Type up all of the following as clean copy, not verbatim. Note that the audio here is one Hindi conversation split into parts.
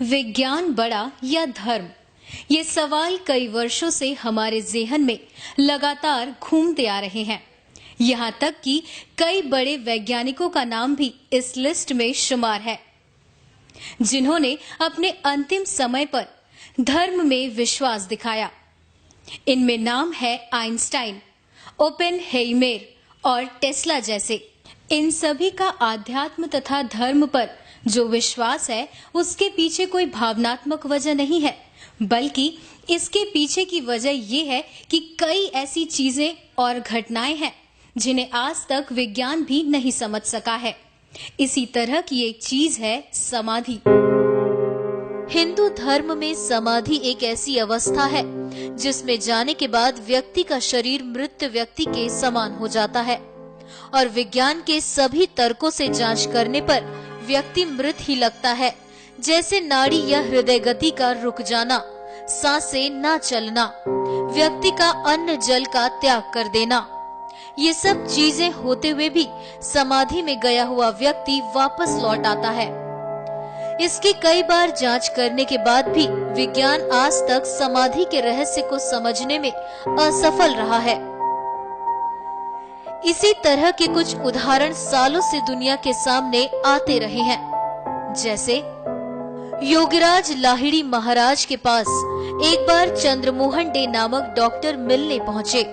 विज्ञान बड़ा या धर्म, ये सवाल कई वर्षों से हमारे ज़हन में लगातार घूमते आ रहे हैं। यहाँ तक कि कई बड़े वैज्ञानिकों का नाम भी इस लिस्ट में शुमार है, जिन्होंने अपने अंतिम समय पर धर्म में विश्वास दिखाया। इनमें नाम है आइंस्टाइन, ओपेनहेइमर और टेस्ला जैसे। इन सभी का आध्यात्म तथा धर्म पर जो विश्वास है, उसके पीछे कोई भावनात्मक वजह नहीं है, बल्कि इसके पीछे की वजह ये है कि कई ऐसी चीजें और घटनाएं हैं जिन्हें आज तक विज्ञान भी नहीं समझ सका है। इसी तरह की एक चीज है समाधि। हिंदू धर्म में समाधि एक ऐसी अवस्था है जिसमें जाने के बाद व्यक्ति का शरीर मृत व्यक्ति के समान हो जाता है और विज्ञान के सभी तर्कों से जांच करने पर व्यक्ति मृत ही लगता है, जैसे नाड़ी या हृदय गति का रुक जाना, सांसें ना चलना, व्यक्ति का अन्न जल का त्याग कर देना। ये सब चीजें होते हुए भी समाधि में गया हुआ व्यक्ति वापस लौट आता है। इसकी कई बार जांच करने के बाद भी विज्ञान आज तक समाधि के रहस्य को समझने में असफल रहा है। इसी तरह के कुछ उदाहरण सालों से दुनिया के सामने आते रहे हैं। जैसे योगीराज लाहिड़ी महाराज के पास एक बार चंद्रमोहन डे नामक डॉक्टर मिलने पहुंचे।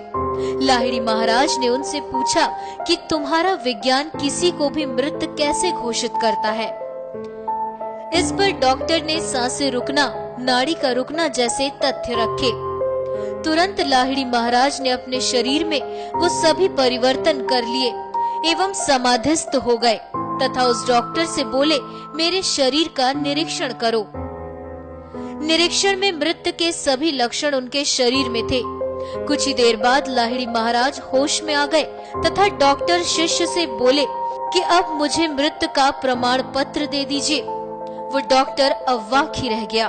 लाहिड़ी महाराज ने उनसे पूछा कि तुम्हारा विज्ञान किसी को भी मृत कैसे घोषित करता है। इस पर डॉक्टर ने सांसें रुकना, नाड़ी का रुकना जैसे तथ्य रखे। तुरंत लाहिड़ी महाराज ने अपने शरीर में वो सभी परिवर्तन कर लिए एवं समाधिस्थ हो गए तथा उस डॉक्टर से बोले, मेरे शरीर का निरीक्षण करो। निरीक्षण में मृत के सभी लक्षण उनके शरीर में थे। कुछ ही देर बाद लाहिड़ी महाराज होश में आ गए तथा डॉक्टर शिष्य से बोले कि अब मुझे मृत का प्रमाण पत्र दे दीजिए। वो डॉक्टर अवाक ही रह गया।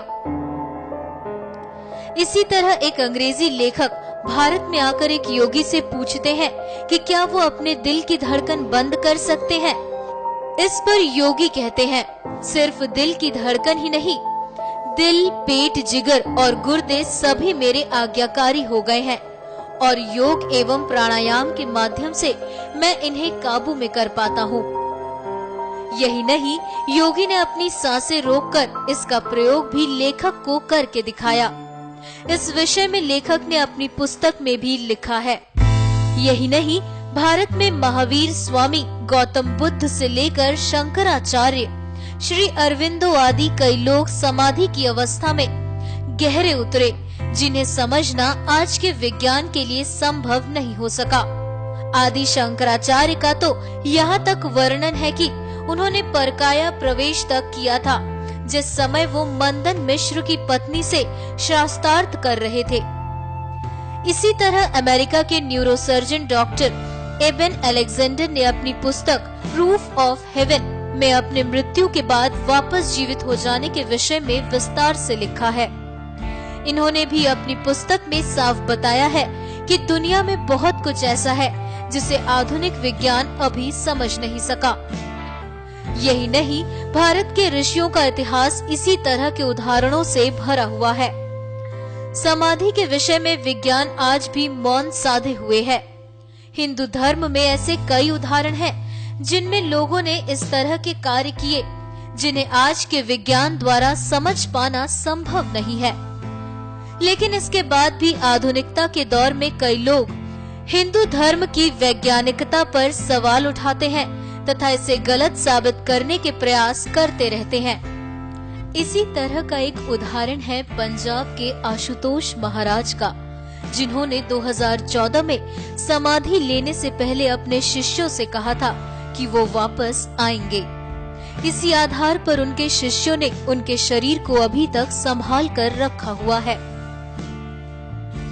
इसी तरह एक अंग्रेजी लेखक भारत में आकर एक योगी से पूछते हैं कि क्या वो अपने दिल की धड़कन बंद कर सकते हैं। इस पर योगी कहते हैं, सिर्फ दिल की धड़कन ही नहीं, दिल, पेट, जिगर और गुर्दे सभी मेरे आज्ञाकारी हो गए हैं और योग एवं प्राणायाम के माध्यम से मैं इन्हें काबू में कर पाता हूँ। यही नहीं, योगी ने अपनी सांसें रोककर इसका प्रयोग भी लेखक को करके दिखाया। इस विषय में लेखक ने अपनी पुस्तक में भी लिखा है। यही नहीं, भारत में महावीर स्वामी, गौतम बुद्ध से लेकर शंकराचार्य, श्री अरविंदो आदि कई लोग समाधि की अवस्था में गहरे उतरे, जिन्हें समझना आज के विज्ञान के लिए संभव नहीं हो सका। आदि शंकराचार्य का तो यहाँ तक वर्णन है कि उन्होंने परकाया प्रवेश तक किया था, जिस समय वो मंदन मिश्र की पत्नी से शास्त्रार्थ कर रहे थे। इसी तरह अमेरिका के न्यूरोसर्जन डॉक्टर एबन अलेक्जेंडर ने अपनी पुस्तक प्रूफ ऑफ हेवन में अपने मृत्यु के बाद वापस जीवित हो जाने के विषय में विस्तार से लिखा है। इन्होंने भी अपनी पुस्तक में साफ बताया है कि दुनिया में बहुत कुछ ऐसा है जिसे आधुनिक विज्ञान अभी समझ नहीं सका। यही नहीं, भारत के ऋषियों का इतिहास इसी तरह के उदाहरणों से भरा हुआ है। समाधि के विषय में विज्ञान आज भी मौन साधे हुए है। हिंदू धर्म में ऐसे कई उदाहरण हैं जिनमें लोगों ने इस तरह के कार्य किए जिन्हें आज के विज्ञान द्वारा समझ पाना संभव नहीं है। लेकिन इसके बाद भी आधुनिकता के दौर में कई लोग हिंदू धर्म की वैज्ञानिकता पर सवाल उठाते हैं तथा इसे गलत साबित करने के प्रयास करते रहते हैं। इसी तरह का एक उदाहरण है पंजाब के आशुतोष महाराज का, जिन्होंने 2014 में समाधि लेने से पहले अपने शिष्यों से कहा था कि वो वापस आएंगे। इसी आधार पर उनके शिष्यों ने उनके शरीर को अभी तक संभाल कर रखा हुआ है।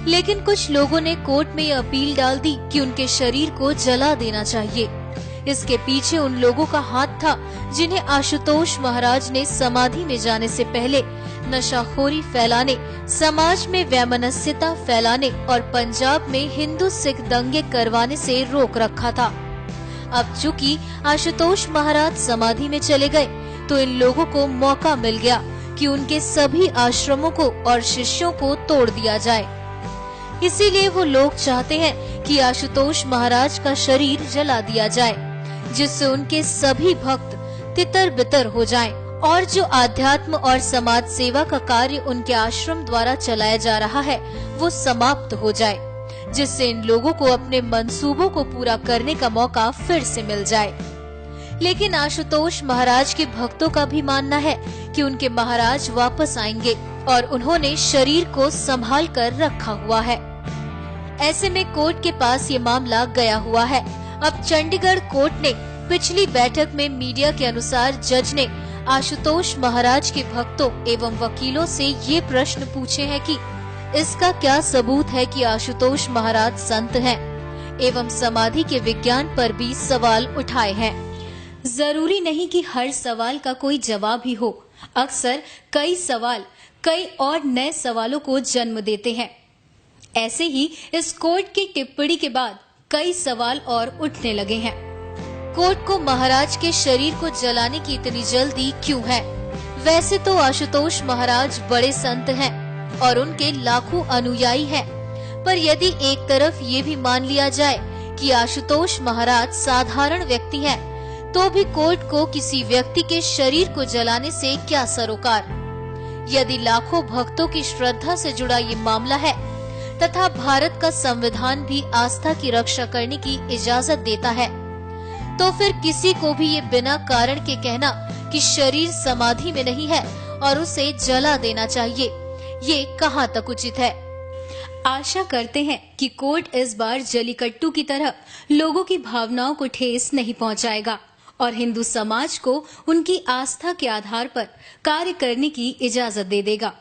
लेकिन कुछ लोगों ने कोर्ट में यह अपील डाल दी कि उनके शरीर को जला देना चाहिए। इसके पीछे उन लोगों का हाथ था जिन्हें आशुतोष महाराज ने समाधि में जाने से पहले नशाखोरी फैलाने, समाज में वैमनस्यता फैलाने और पंजाब में हिंदू सिख दंगे करवाने से रोक रखा था। अब चूंकि आशुतोष महाराज समाधि में चले गए, तो इन लोगों को मौका मिल गया कि उनके सभी आश्रमों को और शिष्यों को तोड़ दिया जाए। इसीलिए वो लोग चाहते हैं कि आशुतोष महाराज का शरीर जला दिया जाए, जिससे उनके सभी भक्त तितर बितर हो जाएं और जो आध्यात्म और समाज सेवा का कार्य उनके आश्रम द्वारा चलाया जा रहा है वो समाप्त हो जाए, जिससे इन लोगों को अपने मंसूबों को पूरा करने का मौका फिर से मिल जाए। लेकिन आशुतोष महाराज के भक्तों का भी मानना है कि उनके महाराज वापस आएंगे और उन्होंने शरीर को संभाल कर रखा हुआ है। ऐसे में कोर्ट के पास ये मामला गया हुआ है। अब चंडीगढ़ कोर्ट ने पिछली बैठक में मीडिया के अनुसार जज ने आशुतोष महाराज के भक्तों एवं वकीलों से ये प्रश्न पूछे हैं कि इसका क्या सबूत है कि आशुतोष महाराज संत हैं, एवं समाधि के विज्ञान पर भी सवाल उठाए हैं। जरूरी नहीं कि हर सवाल का कोई जवाब ही हो। अक्सर कई सवाल कई और नए सवालों को जन्म देते हैं। ऐसे ही इस कोर्ट की टिप्पणी के बाद कई सवाल और उठने लगे हैं। कोर्ट को महाराज के शरीर को जलाने की इतनी जल्दी क्यों है? वैसे तो आशुतोष महाराज बड़े संत हैं और उनके लाखों अनुयायी हैं, पर यदि एक तरफ ये भी मान लिया जाए कि आशुतोष महाराज साधारण व्यक्ति हैं, तो भी कोर्ट को किसी व्यक्ति के शरीर को जलाने से क्या सरोकार? यदि लाखों भक्तों की श्रद्धा से जुड़ा ये मामला है तथा भारत का संविधान भी आस्था की रक्षा करने की इजाजत देता है, तो फिर किसी को भी ये बिना कारण के कहना कि शरीर समाधि में नहीं है और उसे जला देना चाहिए, ये कहाँ तक उचित है? आशा करते हैं कि कोर्ट इस बार जलीकट्टू की तरह लोगों की भावनाओं को ठेस नहीं पहुंचाएगा और हिंदू समाज को उनकी आस्था के आधार पर कार्य करने की इजाजत दे देगा।